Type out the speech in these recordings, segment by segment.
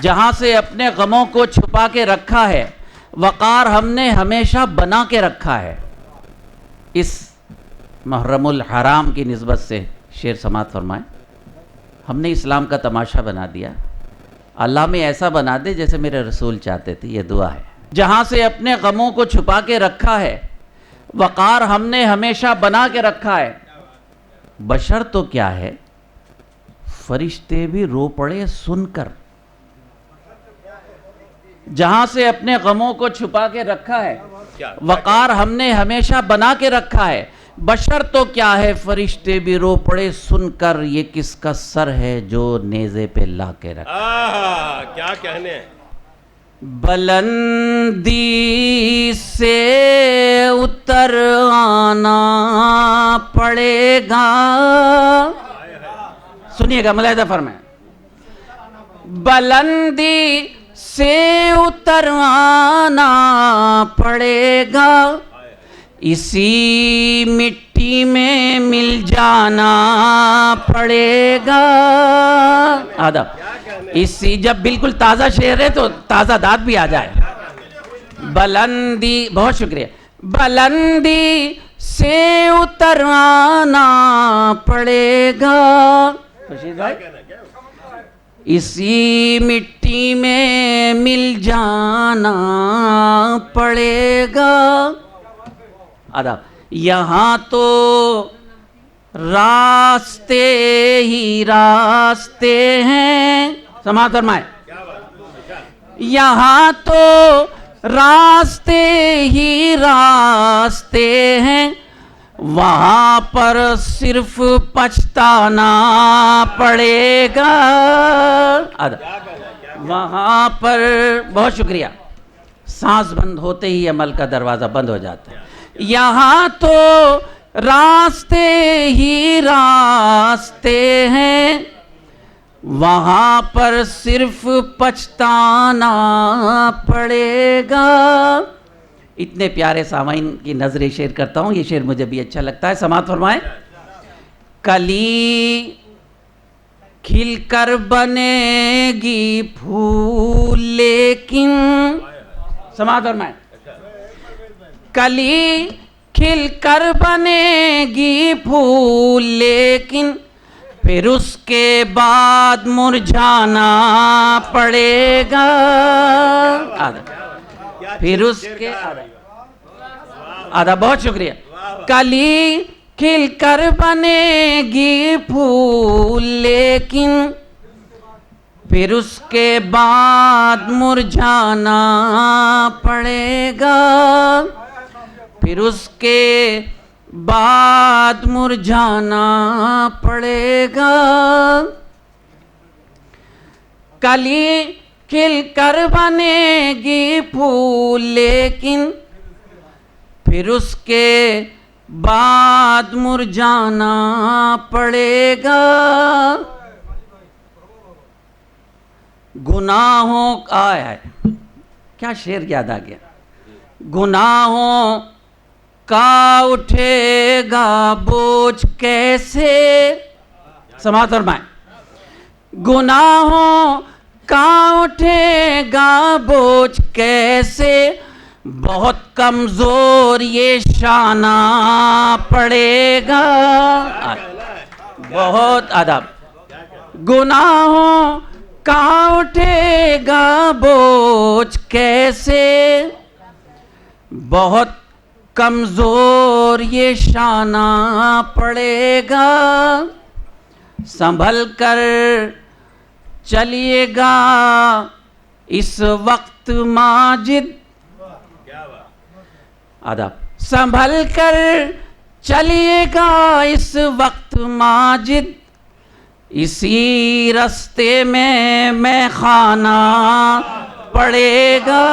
جہاں سے اپنے غموں کو چھپا کے رکھا ہے، وقار ہم نے ہمیشہ بنا کے رکھا ہے۔ اس محرم الحرام کی نسبت سے شعر سماعت فرمائیں۔ ہم نے اسلام کا تماشا بنا دیا، اللہ میں ایسا بنا دے جیسے میرے رسول چاہتے تھے، یہ دعا ہے۔ جہاں سے اپنے غموں کو چھپا کے رکھا ہے، وقار ہم نے ہمیشہ بنا کے رکھا ہے۔ بشر تو کیا ہے، فرشتے بھی رو پڑے سن کر۔ جہاں سے اپنے غموں کو چھپا کے رکھا ہے، وقار ہم نے ہمیشہ بنا کے رکھا ہے۔ بشر تو کیا ہے، فرشتے بھی رو پڑے سن کر، یہ کس کا سر ہے جو نیزے پہ لا کے رکھا۔ کیا کہنے ہیں۔ بلندی سے اتر آنا پڑے گا، سنیے گا، ملاحظہ فرمائیں۔ بلندی سے اتر آنا پڑے گا، اسی مٹی میں مل جانا پڑے گا۔ آدھا اسی، جب بالکل تازہ شعر ہے تو تازہ داد بھی آ جائے۔ بلندی، بہت شکریہ۔ بلندی سے اتر آنا پڑے گا، اسی مٹی میں مل جانا پڑے گا۔ آدھا یہاں تو راستے ہی راستے ہیں، سماعت فرمائیں۔ یہاں تو راستے ہی راستے ہیں، وہاں پر صرف پچھتانا پڑے گا۔ وہاں پر، بہت شکریہ، سانس بند ہوتے ہی عمل کا دروازہ بند ہو جاتا ہے۔ یہاں تو راستے ہی راستے ہیں، وہاں پر صرف پچھتانا پڑے گا۔ اتنے پیارے سامعین کی نظر شعر کرتا ہوں، یہ شعر مجھے بھی اچھا لگتا ہے، سماعت فرمائیں۔ کلی کھل کر بنے گی پھول لیکن، سماعت فرمائیں۔ کلی کھل کر بنے گی پھول لیکن، پھر اس کے بعد مرجھانا پڑے گا۔ پھر اس کے آدھا، بہت شکریہ۔ کلی کھل کر بنے گی پھول لیکن، پھر اس کے بعد مرجھانا پڑے گا۔ پھر اس کے بعد مرجھانا پڑے گا۔ کلی کھل کر بنے گی پھول لیکن، پھر اس کے بعد مرجھانا پڑے گا۔ گناہوں کا ہے، کیا شعر یاد آ گیا۔ گناہوں کا اٹھے گا بوجھ کیسے، سماعت فرمائیں۔ گناہوں کا اٹھے گا بوجھ کیسے، بہت کمزور یہ شانہ پڑے گا۔ بہت آداب۔ گناہوں کا اٹھے گا بوجھ کیسے، بہت کمزور یہ شانہ پڑے گا۔ سنبھل کر چلیے گا اس وقت ماجد، آداب۔ سنبھل کر چلیے گا اس وقت ماجد، اسی رستے میں خانہ پڑے گا۔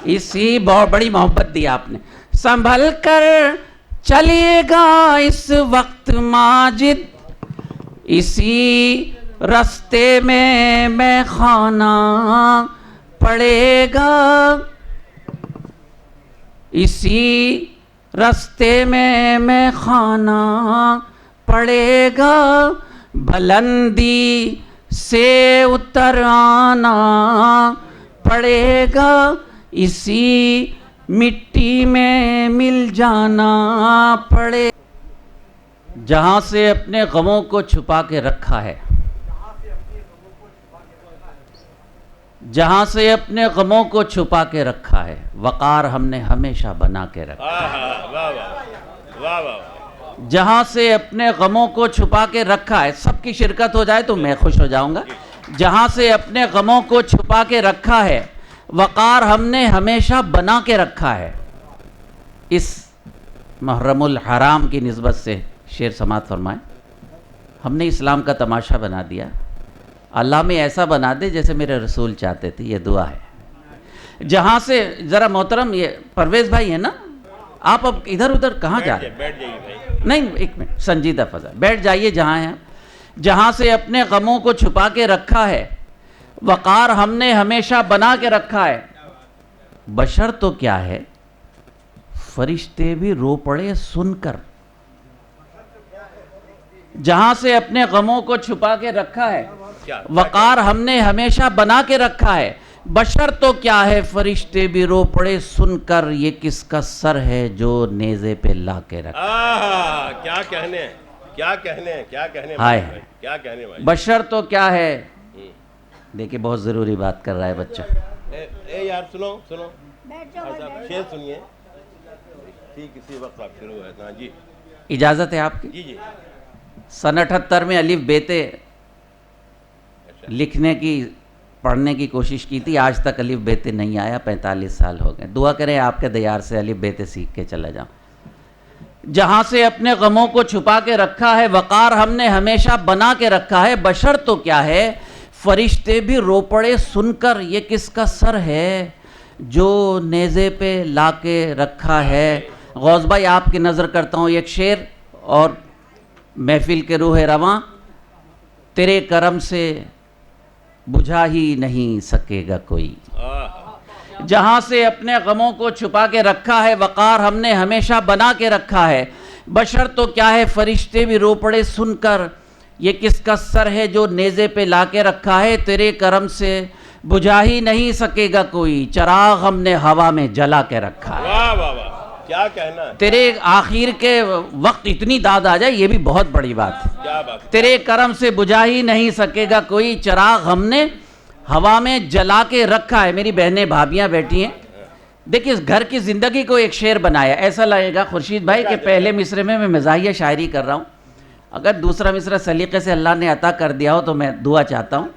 اسی، بہت بڑی محبت دی آپ نے۔ سنبھل کر چلیے گا اس وقت ماجد، اسی رستے میں خانہ پڑے گا۔ اسی رستے میں خانہ پڑے گا۔ بلندی سے اتر آنا پڑے گا، اسی مٹی میں مل جانا پڑے، جہاں سے اپنے غموں کو چھپا کے رکھا ہے، جہاں سے اپنے غموں کو چھپا کے رکھا ہے، وقار ہم نے ہمیشہ بنا کے رکھا، جہاں سے اپنے غموں کو چھپا کے رکھا ہے، سب کی شرکت ہو جائے تو میں خوش ہو جاؤں گا، جہاں سے اپنے غموں کو چھپا کے رکھا ہے، وقار ہم نے ہمیشہ بنا کے رکھا ہے۔ اس محرم الحرام کی نسبت سے شعر سماعت فرمائیں۔ ہم نے اسلام کا تماشا بنا دیا، اللہ میں ایسا بنا دے جیسے میرے رسول چاہتے تھے، یہ دعا ہے۔ جہاں سے ذرا محترم یہ پرویز بھائی ہے نا، آپ اب ادھر ادھر کہاں جا رہے ہیں؟ بیٹھ جائیے بھائی، نہیں ایک منٹ، سنجیدہ فضا، بیٹھ جائیے جہاں ہیں۔ جہاں سے اپنے غموں کو چھپا کے رکھا ہے، وقار ہم نے ہمیشہ بنا کے رکھا ہے، بشر تو کیا ہے فرشتے بھی رو پڑے سن کر، جہاں سے اپنے غموں کو چھپا کے رکھا ہے، وقار ہم نے ہمیشہ بنا کے رکھا ہے، بشر تو کیا ہے فرشتے بھی رو پڑے سن کر، یہ کس کا سر ہے جو نیزے پہ لا کے رکھا۔ کیا کہنے، کیا کہنے، کیا کہنے ہائے بھائی، کیا کہنے بھائی۔ بشر تو کیا ہے، دیکھیں بہت ضروری بات کر رہا ہے بچہ۔ اے یار سنو سنو، شعر سنیے، ٹھیک اسی وقت آپ شروع ہے۔ ہاں جی اجازت ہے آپ کی؟ جی جی۔ سن 78 میں الف بیتے لکھنے کی پڑھنے کی کوشش کی تھی، آج تک الف بیتے نہیں آیا، 45 سال ہو گئے، دعا کریں آپ کے دیار سے الف بیتے سیکھ کے چلا جاؤں۔ جہاں سے اپنے غموں کو چھپا کے رکھا ہے، وقار ہم نے ہمیشہ بنا کے رکھا ہے، بشر تو کیا ہے فرشتے بھی رو پڑے سن کر، یہ کس کا سر ہے جو نیزے پہ لا کے رکھا ہے۔ غوث بھائی آپ کی نظر کرتا ہوں ایک شعر، اور محفل کے روح رواں، تیرے کرم سے بجھا ہی نہیں سکے گا کوئی، جہاں سے اپنے غموں کو چھپا کے رکھا ہے، وقار ہم نے ہمیشہ بنا کے رکھا ہے، بشر تو کیا ہے فرشتے بھی رو پڑے سن کر، یہ کس کا سر ہے جو نیزے پہ لا کے رکھا ہے، تیرے کرم سے بجھا ہی نہیں سکے گا کوئی، چراغ ہم نے ہوا میں جلا کے رکھا ہے۔ واہ واہ واہ، کیا کہنا ہے، تیرے آخر کے وقت اتنی داد آ جائے، یہ بھی بہت بڑی بات ہے۔ کیا بات۔ تیرے کرم سے بجھا ہی نہیں سکے گا کوئی، چراغ ہم نے ہوا میں جلا کے رکھا ہے۔ میری بہنیں بھابیاں بیٹھی ہیں، دیکھیں اس گھر کی زندگی کو ایک شعر بنایا، ایسا لگے گا خورشید بھائی کہ پہلے مصرے میں مزاحیہ شاعری کر رہا ہوں، اگر دوسرا مصرع سلیقے سے اللہ نے عطا کر دیا ہو تو میں دعا چاہتا ہوں۔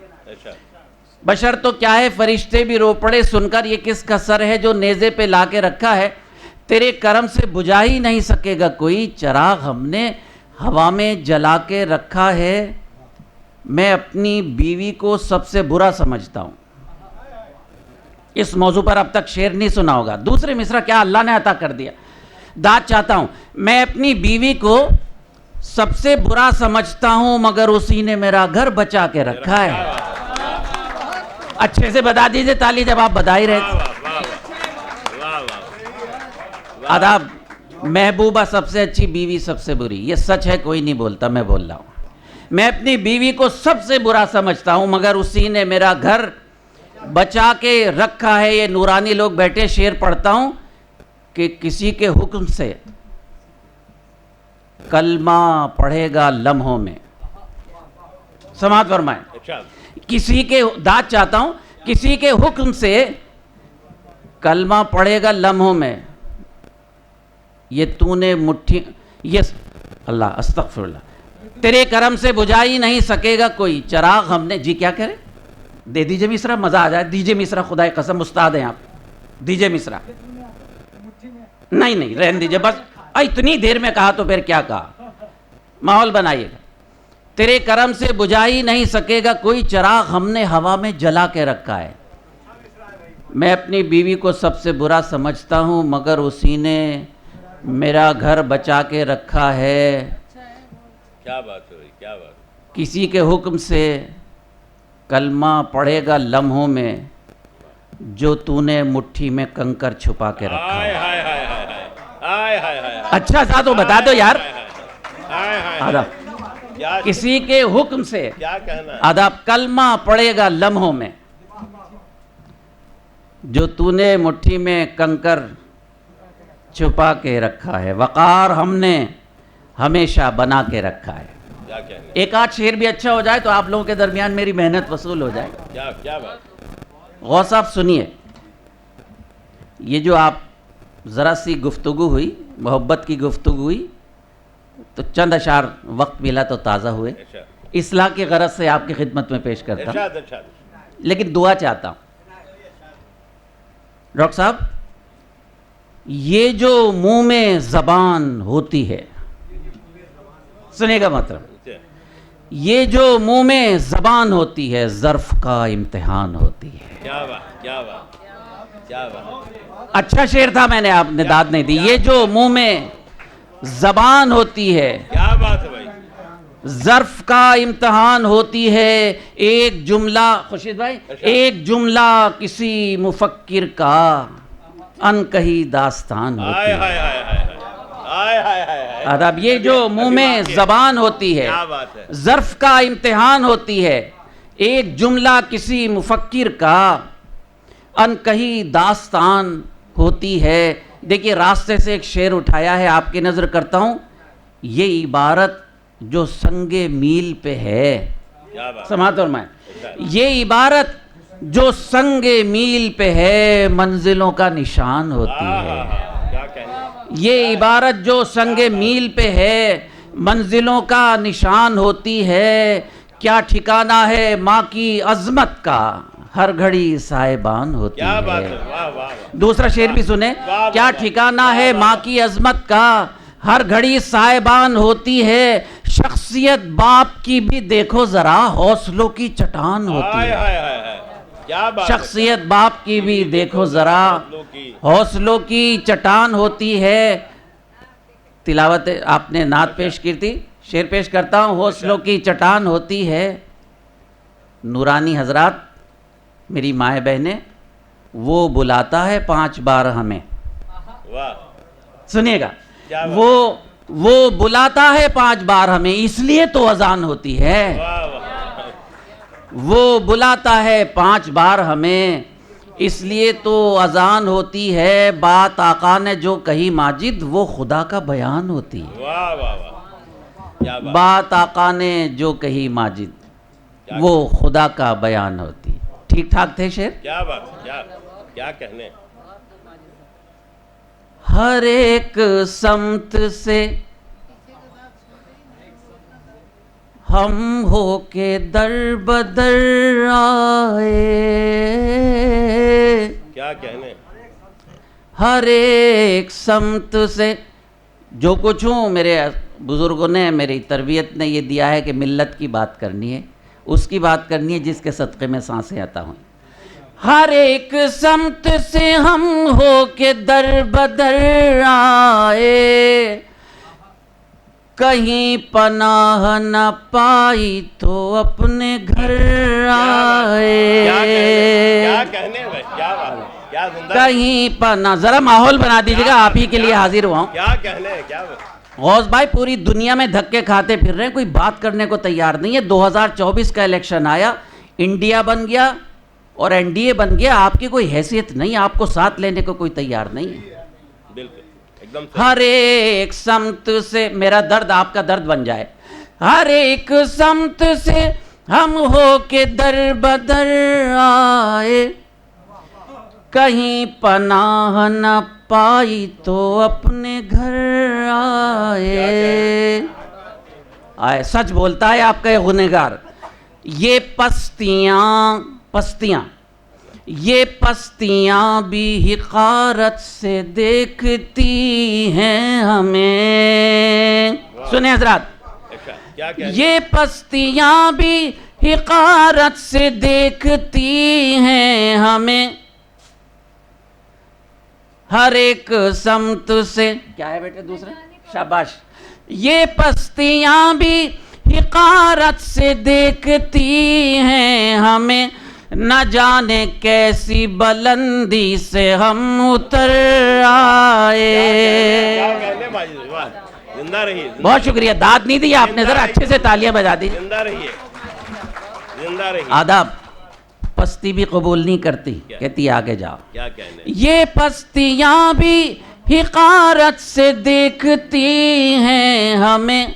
بشر تو کیا ہے فرشتے بھی رو پڑے سن کر، یہ کس کا سر ہے جو نیزے پہ لا کے رکھا ہے، تیرے کرم سے بجھا ہی نہیں سکے گا کوئی، چراغ ہم نے ہوا میں جلا کے رکھا ہے۔ میں اپنی بیوی کو سب سے برا سمجھتا ہوں، اس موضوع پر اب تک شعر نہیں سنا ہوگا، دوسرے مصرع کیا اللہ نے عطا کر دیا، داد چاہتا ہوں، میں اپنی بیوی کو سب سے برا سمجھتا ہوں مگر اسی نے میرا گھر بچا کے رکھا ہے۔ اچھے سے بتا دیجئے تالی جب آپ بتا ہی رہے تھے۔ آداب، محبوبہ سب سے اچھی، بیوی سب سے بری، یہ سچ ہے، کوئی نہیں بولتا، میں بول رہا ہوں۔ میں اپنی بیوی کو سب سے برا سمجھتا ہوں مگر اسی نے میرا گھر بچا کے رکھا ہے۔ یہ نورانی لوگ بیٹھے، شعر پڑھتا ہوں کہ کسی کے حکم سے کلمہ پڑھے گا لمحوں میں، سماعت فرمائیں، کسی کے داد چاہتا ہوں، کسی کے حکم سے کلمہ پڑھے گا لمحوں میں، یہ تو نے مٹھی، یہ اللہ استغفر اللہ، تیرے کرم سے بجھا ہی نہیں سکے گا کوئی، چراغ ہم نے، جی کیا کرے، دے دیجئے مصرع، مزہ آ جائے، دیجئے مصرع، خدا کی قسم استاد ہیں آپ، دیجئے مصرع، نہیں نہیں رہن دیجئے، بس اتنی دیر میں کہا تو پھر کیا کہا، ماحول بنائیے گا، تیرے کرم سے بجھا ہی نہیں سکے گا کوئی، چراغ ہم نے ہوا میں جلا کے رکھا ہے۔ میں اپنی بیوی کو سب سے برا سمجھتا ہوں مگر اسی نے میرا گھر بچا کے رکھا ہے۔ کیا بات ہوئی، کیا بات۔ کسی کے حکم سے کلمہ پڑھے گا لمحوں میں، جو تو نے مٹھی میں کنکر چھپا کے رکھا ہے۔ اچھا سا تو بتا دو یار، کسی کے حکم سے کیا کہنا ہے؟ ادب کلمہ پڑے گا لمحوں میں، جو تو نے مٹھی میں کنکر چھپا کے رکھا ہے، وقار ہم نے ہمیشہ بنا کے رکھا ہے۔ کیا کہنا ہے؟ ایک آدھ شعر بھی اچھا ہو جائے تو آپ لوگوں کے درمیان میری محنت وصول ہو جائے۔ کیا بات؟ غوث صاحب سنیے، یہ جو آپ ذرا سی گفتگو ہوئی، محبت کی گفتگو ہوئی، تو چند اشعار وقت ملا تو تازہ ہوئے، اصلاح کی غرض سے آپ کی خدمت میں پیش کرتا ہوں، ارشاد۔ لیکن دعا چاہتا ہوں۔ ڈاکٹر صاحب، یہ جو منہ میں زبان ہوتی ہے، سنے گا مطلب، یہ جو منہ میں زبان ہوتی ہے ظرف کا امتحان ہوتی ہے۔ کیا بات، کیا بات، کیا بات! اچھا شعر تھا، میں نے آپ نے داد نہیں دی۔ یہ جو منہ میں زبان ہوتی ہے کیا بات ہے بھائی! ظرف کا امتحان ہوتی ہے، ایک جملہ، خورشید بھائی، ایک جملہ کسی مفکر کا ان کہی داستان ہوتی ہائے ہے۔ ہائے ہائے ہائے ہائے ہائے ہائے! ادب، یہ جو منہ میں زبان ہوتی ہے، کیا بات ہے! ظرف کا امتحان ہوتی ہے، ایک جملہ کسی مفکر کا ان کہی داستان ہوتی ہے۔ دیکھیے، راستے سے ایک شعر اٹھایا ہے، آپ کی نظر کرتا ہوں، یہ عبارت جو سنگ میل پہ ہے، کیا بات! سماعت فرمائیں، یہ عبارت جو سنگ میل پہ ہے منزلوں کا نشان ہوتی ہے۔ کیا کہنا ہے؟ یہ عبارت جو سنگ میل پہ ہے منزلوں کا نشان ہوتی ہے، کیا ٹھکانہ ہے ماں کی عظمت کا، ہر گھڑی سائبان ہوتی کیا بات ہے۔ ہے! واہ واہ واہ! دوسرا شعر بھی سنیں، کیا ٹھکانہ ہے ماں کی عظمت کا، ہر گھڑی سائبان ہوتی ہے، شخصیت باپ کی بھی دیکھو ذرا، حوصلوں کی چٹان ہوتی ہائے ہے۔ ہائے ہائے ہائے! کیا بات ہے! شخصیت باپ کی بھی دیکھو ذرا، حوصلوں کی چٹان ہوتی ہے۔ تلاوت آپ نے نعت پیش کی تھی، شعر پیش کرتا ہوں، حوصلوں کی چٹان ہوتی ہے۔ نورانی حضرات، میری مائیں بہنیں، وہ بلاتا ہے 5 بار ہمیں، واہ! سنیے گا، وہ بلاتا ہے 5 بار ہمیں، اس لیے تو اذان ہوتی ہے۔ واہ واہ! وہ بلاتا ہے 5 بار ہمیں، اس لیے تو اذان ہوتی ہے۔ بات آقا نے جو کہی ماجد، وہ خدا کا بیان ہوتی ہے۔ واہ واہ واہ! کیا بات! بات آقا نے جو کہی ماجد، وہ خدا کا بیان ہوتی ہے۔ ٹھیک ٹھاک تھے شعر؟ کیا بات! کیا کہنے! ہر ایک سمت سے ہم ہو کے در بدر آئے، کیا کہنے! ہر ایک سمت سے، جو کچھ ہوں میرے بزرگوں نے، میری تربیت نے یہ دیا ہے کہ ملت کی بات کرنی ہے، اس کی بات کرنی ہے جس کے صدقے میں سانسیں عطا ہوئیں۔ ہر ایک سمت سے ہم ہو کے در بدر آئے، کہیں پناہ نہ پائی تو اپنے گھر آئے۔ کیا کہنے بھائی! کیا بات! کیا زندہ! کہیں پناہ، ذرا ماحول بنا دیجیے گا، آپ ہی کے لیے حاضر ہوا ہوں۔ کیا کہنے! کیا بات! غوث بھائی پوری دنیا میں دھکے کھاتے پھر رہے ہیں، کوئی بات کرنے کو تیار نہیں ہے۔ 2024 کا الیکشن آیا، انڈیا بن گیا اور این ڈی اے بن گیا، آپ کی کوئی حیثیت نہیں، آپ کو ساتھ لینے کو کوئی تیار نہیں ہے۔ بالکل ایک دم ہر ایک سمت سے، میرا درد آپ کا درد بن جائے، ہر ایک سمت سے ہم ہو کے در بدر آئے، کہیں پناہ نہ پائی تو اپنے گھر آئے۔ سچ بولتا ہے آپ کا یہ غنہگار۔ یہ پستیاں یہ پستیاں بھی حقارت سے دیکھتی ہیں ہمیں۔ سنیں حضرات، یہ پستیاں بھی حقارت سے دیکھتی ہیں ہمیں، ہر ایک سمت سے، کیا ہے بیٹے دوسرے، شاباش، یہ پستیاں بھی حقارت سے دیکھتی ہیں ہمیں، نہ جانے کیسی بلندی سے ہم اتر آئے۔ زندہ رہیے، بہت شکریہ، داد نہیں دی آپ نے، ذرا اچھے سے تالیاں بجا دی. زندہ رہیے، زندہ رہیے. آداب، پستی بھی قبول نہیں کرتی، کہتی آگے جاؤ. کیا کہنے؟ یہ پستیاں بھی حقارت سے دیکھتی ہیں ہمیں،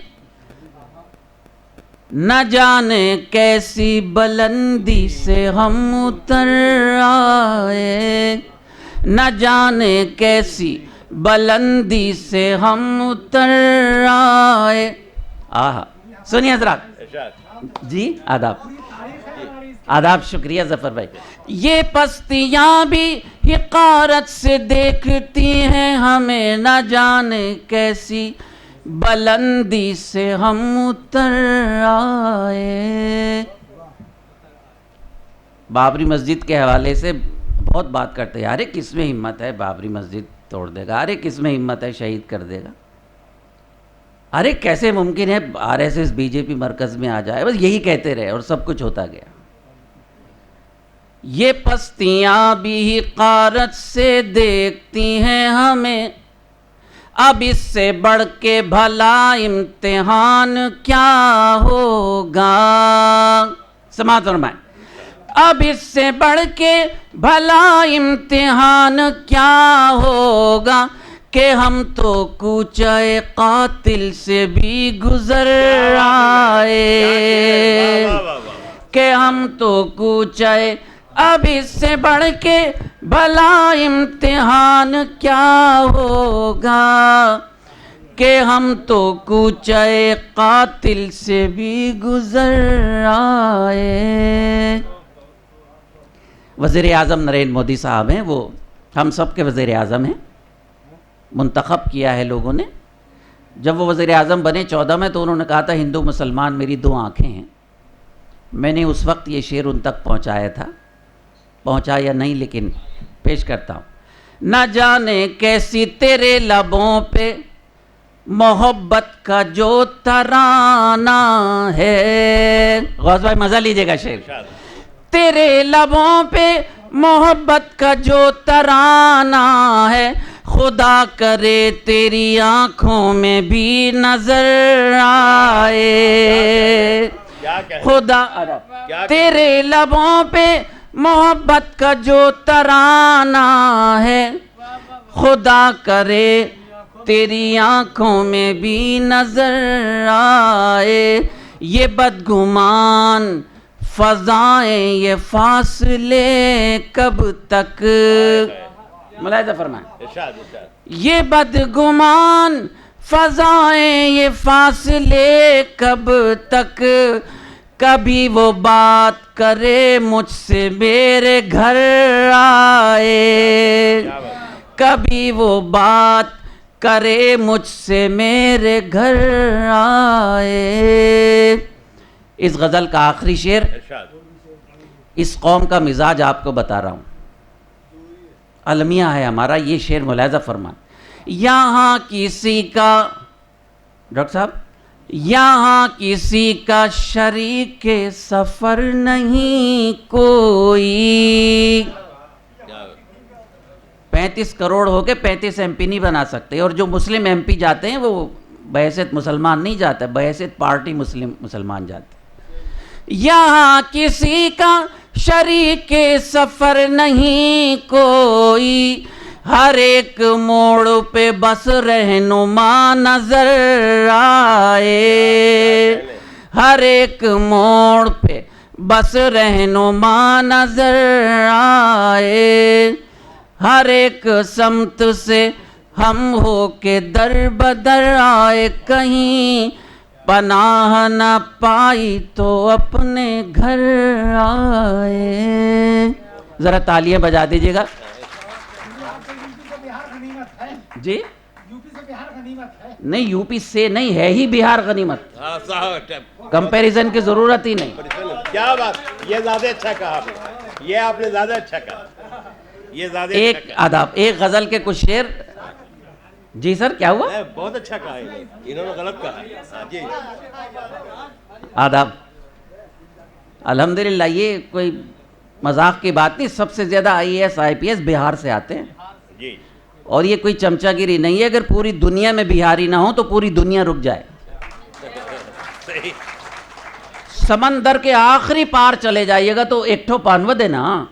نہ جانے کیسی بلندی سے ہم اتر آئے، نہ جانے کیسی بلندی سے ہم اتر آئے. آہا، سنیے حضرات. ارشاد. جی آداب، آداب، شکریہ ظفر بھائی. یہ پستیاں بھی حقارت سے دیکھتی ہیں ہمیں، نہ جانے کیسی بلندی سے ہم اتر آئے. بابری مسجد کے حوالے سے بہت بات کرتے ہیں، ارے کس میں ہمت ہے بابری مسجد توڑ دے گا، ارے کس میں ہمت ہے شہید کر دے گا، ارے کیسے ممکن ہے R S S B J P مرکز میں آ جائے. بس یہی کہتے رہے اور سب کچھ ہوتا گیا. یہ پستیاں بھی حقارت سے دیکھتی ہیں ہمیں، اب اس سے بڑھ کے بھلا امتحان کیا ہوگا. سماعت فرمائیں. اب اس سے بڑھ کے بھلا امتحان کیا ہوگا، کہ ہم تو کوچے قاتل سے بھی گزر آئے، کہ ہم تو کوچے. اب اس سے بڑھ کے بھلا امتحان کیا ہوگا، کہ ہم تو کوچے قاتل سے بھی گزر آئے. وزیر اعظم نریندر مودی صاحب ہیں، وہ ہم سب کے وزیر اعظم ہیں، منتخب کیا ہے لوگوں نے. جب وہ وزیر اعظم بنے 14 میں، تو انہوں نے کہا تھا ہندو مسلمان میری دو آنکھیں ہیں. میں نے اس وقت یہ شعر ان تک پہنچایا تھا، پہنچا یا نہیں لیکن پیش کرتا ہوں. نہ جانے کیسی تیرے لبوں پہ محبت کا جو ترانہ ہے. غوث بھائی مزہ لیجئے گا شعر. تیرے لبوں پہ محبت کا جو ترانہ ہے، خدا کرے تیری آنکھوں میں بھی نظر آئے. خدا تیرے لبوں پہ محبت کا جو ترانہ ہے، خدا کرے تیری آنکھوں میں بھی نظر آئے. یہ بدگمان فضائیں یہ فاصلے کب تک. ملاحظہ فرمائیں. یہ بدگمان فضائیں یہ فاصلے کب تک، کبھی وہ بات کرے مجھ سے میرے گھر آئے، کبھی وہ بات کرے مجھ سے میرے گھر آئے. اس غزل کا آخری شعر اس قوم کا مزاج آپ کو بتا رہا ہوں. المیہ ہے ہمارا یہ شعر، ملاحظہ فرمائیں. یہاں کسی کا، ڈاکٹر صاحب، یہاں کسی کا شریک سفر نہیں کوئی. 35 کروڑ ہو کے 35 ایم پی نہیں بنا سکتے، اور جو مسلم ایم پی جاتے ہیں وہ بحیثیت مسلمان نہیں جاتے، بحیثیت پارٹی مسلمان جاتے. یہاں کسی کا شریک سفر نہیں کوئی، ہر ایک موڑ پہ بس رہنما نظر آئے، ہر ایک موڑ پہ بس رہنما نظر آئے. ہر ایک سمت سے ہم ہو کے در بدر آئے، کہیں پناہ نہ پائی تو اپنے گھر آئے. ذرا تالیاں بجا دیجیے گا. جی نہیں، یو پی سے نہیں ہے ہی بہار غنیمت، کمپیریزن کی ضرورت ہی نہیں. کیا بات، یہ زیادہ اچھا کہا، یہ آپ نے زیادہ اچھا کہا، یہ زیادہ ایک آداب، ایک غزل کے کچھ شعر. جی سر کیا ہوا؟ بہت اچھا کہا، انہوں نے غلط کہا. جی آداب. الحمدللہ یہ کوئی مذاق کی بات نہیں، سب سے زیادہ آئی A S I P S بہار سے آتے ہیں. جی اور یہ کوئی چمچہ گیری نہیں ہے، اگر پوری دنیا میں بہاری نہ ہو تو پوری دنیا رک جائے. سمندر کے آخری پار چلے جائیے گا تو ایک ٹھو پانود ہے نا،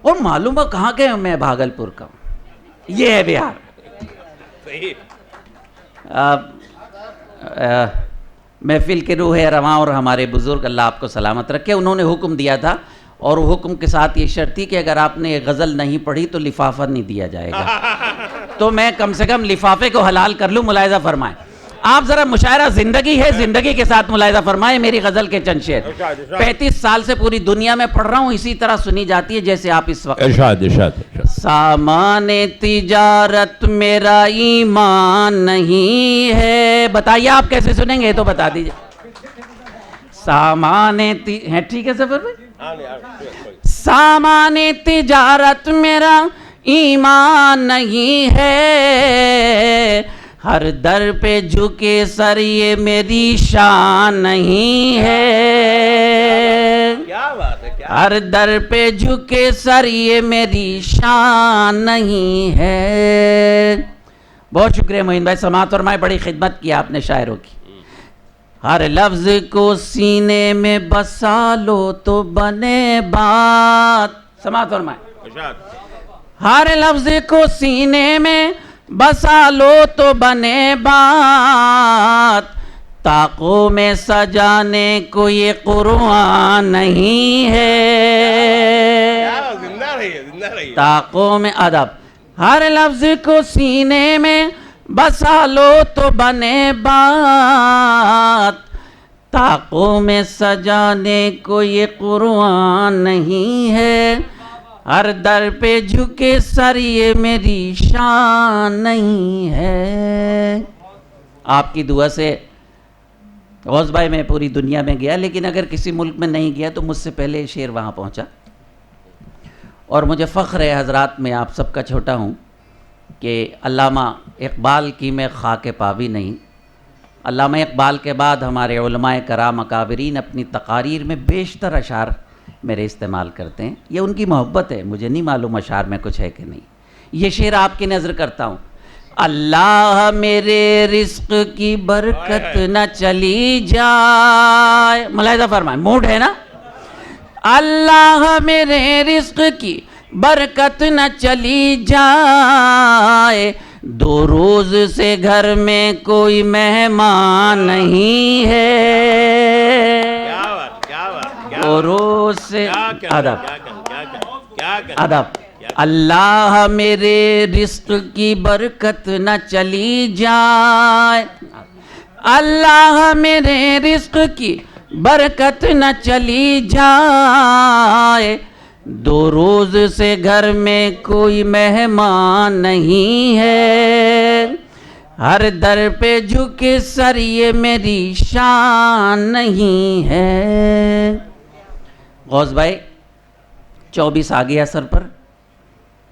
اور معلوم ہے کہاں کے میں بھاگلپور کا ہوں. یہ ہے بہار. محفل کے روح رواں اور ہمارے بزرگ اللہ آپ کو سلامت رکھے، انہوں نے حکم دیا تھا، اور حکم کے ساتھ یہ شرط تھی کہ اگر آپ نے یہ غزل نہیں پڑھی تو لفافہ نہیں دیا جائے گا. تو میں کم سے کم لفافے کو حلال کر لوں. ملاحظہ فرمائیں. آپ ذرا مشاعرہ زندگی ہے، زندگی کے ساتھ ملاحظہ فرمائیں. میری غزل کے چند شعر 35 سال سے پوری دنیا میں پڑھ رہا ہوں، اسی طرح سنی جاتی ہے جیسے آپ اس وقت. سامان تجارت میرا ایمان نہیں ہے. بتائیے آپ کیسے سنیں گے تو بتا دیجئے. سامان ہے ٹھیک ہے سفر میں. سامان تجارت میرا ایمان نہیں ہے، ہر در پہ جھکے سر یہ میری شان نہیں ہے. ہر در پہ جھکے سر یہ میری شان نہیں ہے. بہت شکریہ معین بھائی، سماعت فرمائے. بڑی خدمت کی آپ نے شاعروں کی. ہر لفظ کو سینے میں بسا لو تو بنے بات. سماعت فرمائے. ہر لفظ کو سینے میں بسا لو تو بنے بات، طاقوں میں سجانے کو یہ قرآن نہیں ہے. طاقوں میں ادب. ہر لفظ کو سینے میں بسا لو تو بنے بات، طاقوں میں سجانے کو یہ قرآن نہیں ہے. ہر در پہ جھکے سر یہ میری شان نہیں ہے. آپ کی دعا سے غوث بھائی میں پوری دنیا میں گیا، لیکن اگر کسی ملک میں نہیں گیا تو مجھ سے پہلے شعر وہاں پہنچا. اور مجھے فخر ہے حضرات، میں آپ سب کا چھوٹا ہوں کہ علامہ اقبال کی میں خاک پا بھی نہیں. علامہ اقبال کے بعد ہمارے علماء کرام اکابرین اپنی تقاریر میں بیشتر اشعار میرے استعمال کرتے ہیں. یہ ان کی محبت ہے، مجھے نہیں معلوم اشعار میں کچھ ہے کہ نہیں. یہ شعر آپ کی نظر کرتا ہوں. اللہ میرے رزق کی برکت نہ چلی جائے. ملاحظہ فرمائیں، موڈ ہے نا. اللہ میرے رزق کی برکت نہ چلی جائے، 2 روز سے گھر میں کوئی مہمان نہیں ہے. 2 روز سے ادب. اللہ میرے رزق کی برکت نہ چلی جائے، اللہ میرے رزق کی برکت نہ چلی جائے، 2 روز سے گھر میں کوئی مہمان نہیں ہے. ہر در پہ جھکے سر یہ میری شان نہیں ہے. غوث بھائی 24 آ گیا سر پر.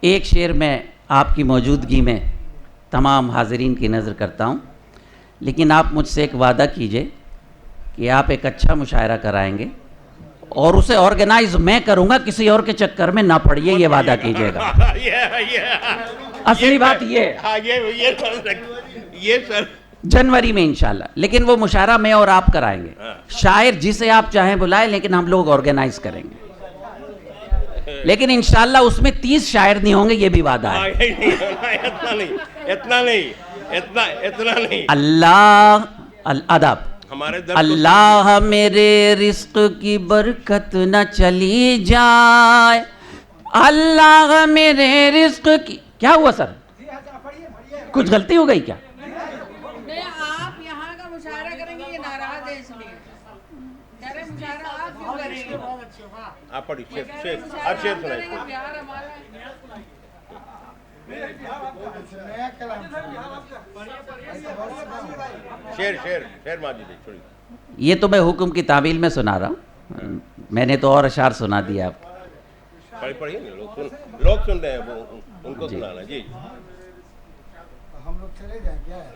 ایک شعر میں آپ کی موجودگی میں تمام حاضرین کی نظر کرتا ہوں، لیکن آپ مجھ سے ایک وعدہ کیجئے کہ آپ ایک اچھا مشاعرہ کرائیں گے اور اسے آرگنائز میں کروں گا، کسی اور کے چکر میں نہ پڑیے. یہ وعدہ کیجئے گا. اصلی بات یہ جنوری میں انشاءاللہ، لیکن وہ مشاعرہ میں اور آپ کرائیں گے. شاعر جسے آپ چاہیں بلائیں، لیکن ہم لوگ آرگنائز کریں گے. لیکن انشاءاللہ اس میں 30 شاعر نہیں ہوں گے، یہ بھی وعدہ ہے. اتنا نہیں. اللہ الادب. اللہ میرے رزق کی برکت نہ چلی جائے، اللہ میرے رزق کی. کیا ہوا سر؟ کچھ غلطی ہو گئی کیا؟ آپ یہاں کا مشاعرہ کریں گے، یہ ناراض ہے اس لیے. آپ پڑھی ہر شعر سنائیں. شعر ماجد. یہ تو میں حکم کی تعمیل میں سنا رہا ہوں، میں نے تو اور اشعار سنا دیا آپ. پڑھیے لوگ سن رہے ہیں، ان کو سنانا. جی ہم لوگ چلے جائیں کیا ہے؟